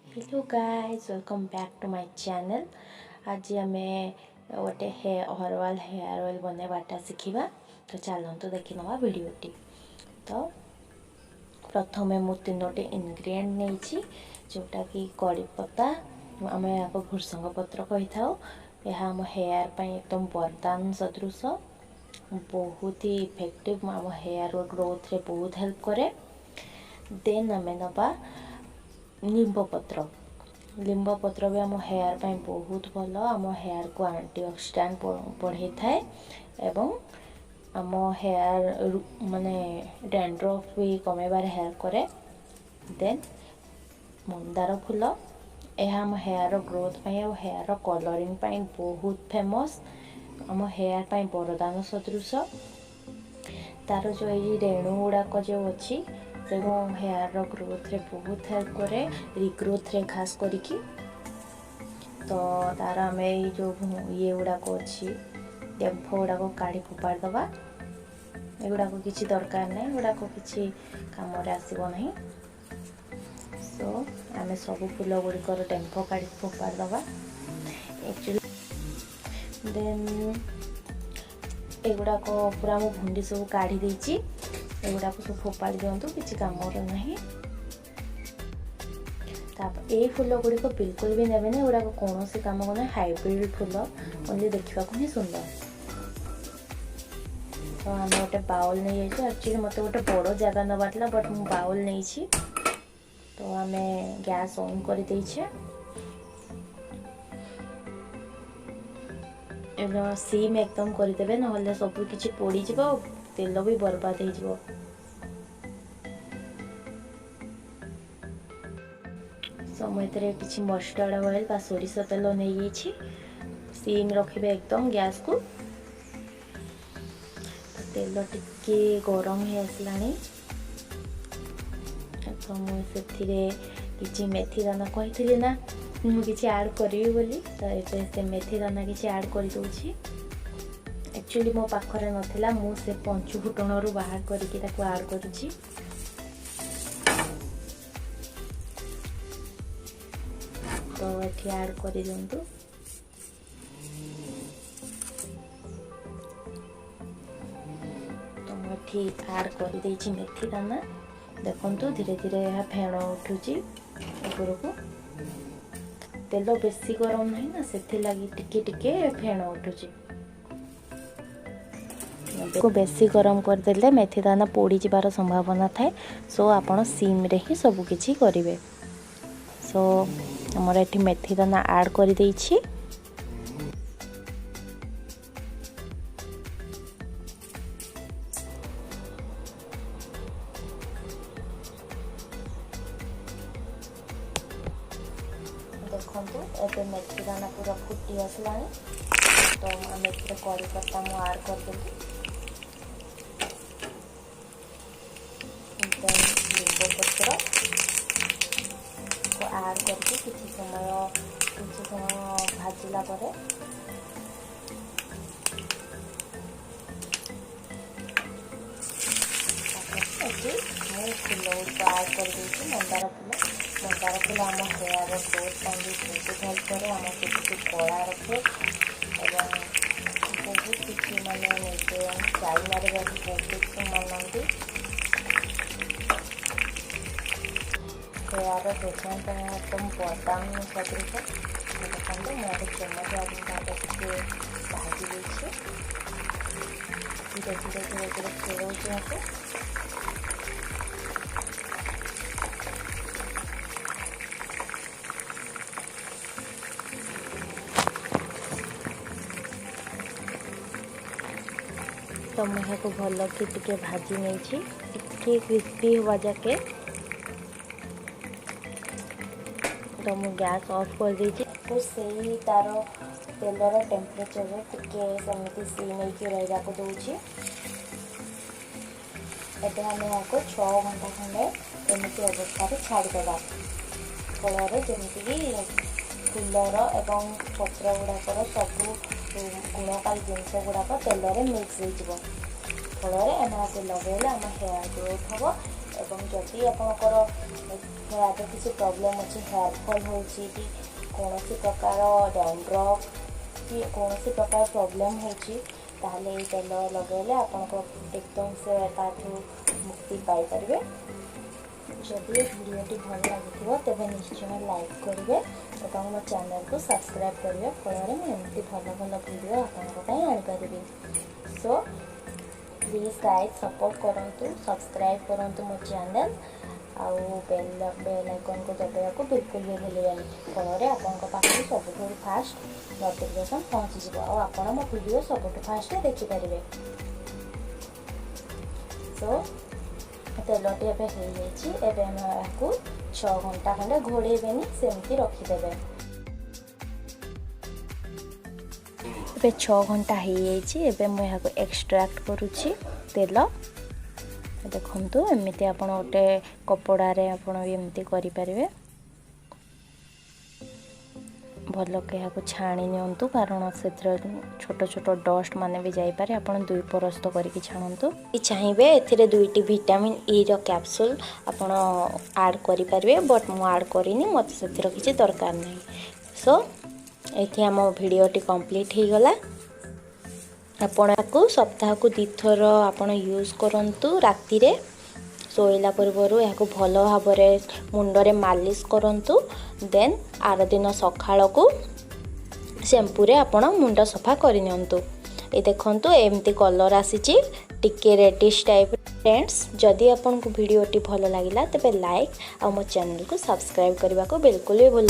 Hello guys, welcome back to my channel. आज आम गोटे हर्बाल हेयर ऑयल बनवाटा शिखा। तो चलते देखी ना भिडटी। तो प्रथम मु तीनोटी इनग्रेडिएंट नहीं जोटा कि कड़ी पत्ता आम या भृसंग पत्र कही था। यह आम हेयर पर एकदम वरदान सदृश, बहुत ही इफेक्टिव, आम हेयर ग्रोथ रे बहुत हेल्प करे। देन आम नवा लिंब पत्र। लिंब पत्र भी आम हेयर पर बहुत भल, आम हेयर को एंटीऑक्सीडेंट बढ़ाई थाए एवं आम हेयर माने डैंड्रफ भी कमेबार हेल्प करे। देन मंदार फूल, यह आम हेयर ग्रोथ पाई और हेयर कलरिंग पाई बहुत फेमस, आम हेयर पाई वरदान सदृश। तार जो ये रेणु गुड़ाक जो अच्छी हेयर ग्रोथ रे बहुत हेल्प करे, रिग्रोथ रे खास करिकी। तो तार आम जो ये गुड़ाक अच्छी डेम्फ गुड़ाक काढ़ी फोपाड़ दबा। एगुड़ाक किसी दरकार नहीं, गुड़ाक किसी कम आसब ना। सो आम सब फूल गुड़िकर डेम्फ काढ़ी फोपाड़ दबा एक्चुअली। देन एगुड़ाक पूरा मु भुंडी सब काढ़ी देची, एगुड़ाक सब फोपाड़ी दिंतु, किसी कम ना। ये फूल गुड़िक बिल्कुल भी नेबे ना, गुड़ाक कौन सी कम को ना। हाइब्रिड फूल ओनली देखा ही सुंदर। तो आम गोटे बाउल नहीं एक्चुअली मत गोटे बड़ जगह नबार था, बट मु बाउल नहीं। तो आम गैस ऑन कर देछे। सीम एकदम करदे ना सब किसी पोड़ी जीव, तेल भी बर्बाद हो। मुझे किसी मस्टर्ड ऑयल बा सोरिष तेल नहीं, सीम रखिए एकदम गैस को। तेल टिके गरम हो आसला, तो मुझे किसी मेथी दाना कही ना मुझे ऐड करी बोली। तो ये मेथी दाना किसी ऐड कर दूची। एक्चुअली मो पाखरे नथिला, मु से पंचु फुटण रू बाहर करके ऐड करुची। तो ये ऐड कर दिंतु। तो मुझे ऐड कर देछि मेथी दाना। देखंतु धीरे धीरे यह फेण उठुची ऊपर को। तेल बेसी गरम नहीं ना, से लगी टिके टिके फेण उठुची। को बेसी गरम करदेले मेथी दाना पोड़ी जीवार संभावना थाए। सो आपण सीम रे ही सब किछि करिवे। सो हमर एठी मेथी दाना ऐड कर देछि। देखंतु एबे मेथी दाना पूरा फुटी आसला। तो आम कड़ी पत्ता मु ऐड कर देली। लिंब पत्र को ऐड करके किसी समय भाजिला पर फूल गुड़िक ऐड कर देती। मंदार फूल आम हेयर ग्रोथ बहुत हेल्प करे, आम चुटी कला रखे और बहुत किसी माने निजे चाइना बहुत मानती। हेयर ट्रिटमेंट एकदम वरदान सदृश। देखते मोटे चमच आगे भाजी देखे धीरे धीरे धीरे धीरे खेलुचे मत। तो मुझे भल कि भाजी नहीं क्रिस्पी हुआ जाके। तो मु गैस ऑफ कर देछि। तो सही तार तेलर टेम्परेचर टिके सेमती सी नहीं कि रहा को दूची। एबे हम यहाँ को 6 घंटा खंडे एमती अवस्था छाड़देवा। फल जमीक फूलर एवं पत्र गुड़ाकर सब गुणकारी जिनस गुड़ाक तेल मिक्स हो फल एम लगे आम हेयर ग्रोथ हम। एवं जदि आपंकर हेयर किसी प्रॉब्लम अच्छे हेयर फॉल हो कौन प्रकार डैंड्रफ कि कौन प्रकार प्रॉब्लम हो तेल लगे आपको एकदम से मुक्ति पाइपर। जदि भिडियोटी भल लगी तेज निश्चय लाइक करेंगे और मो चैनल को सब्सक्राइब करेंगे फल एमती भल भल भिडियो आपंपारी। सो प्लीज गाइज सपोर्ट करूँ सब्सक्राइब करूँ मो चैनल आउ बेल आइकन को दबाया को बिल्कुल भी भूलें फल आपंपाखे सब फास्ट नोटिफिकेशन पहुँची जाव आप मो वीडियो सब फास्ट देखिपारे। सो तेलटी एवं हो 6 घंटा खंडे घोड़ेबेनी सेमती रखिदेवे। एबे 6 घंटा हो मुझे एक्सट्रैक्ट करुच्ची तेल। देखो एमती आप गोटे कपड़े आपमती करें भल के छाणी नियंतु कारण से छोट छोट डस्ट माने भी जापे आप 2 परस्त करके छाणु चाहिए। ए 2टी विटामिन ई कैप्सूल आपण ऐड करें बट मु ऐड करनी मत से किसी दरकार नहीं। सो ये आम भिडियोटी कंप्लीट हो गला। आपण को सप्ताह को 2 थर आपण यूज करंतु राति रे शोला पूर्व या भल भाव मुंडरे मालिश करंतु देन आर दिन सकाळ को शैम्पू रे आपण मुंड सफा करनियंतु। ए देखंतु एमती कलर आसीची टिके रेडिश टाइप। फ्रेंड्स जदि आपन को वीडियोटी भल लागिला तबे लाइक और मो चैनल को सब्सक्राइब करबा को बिल्कुल भी भूल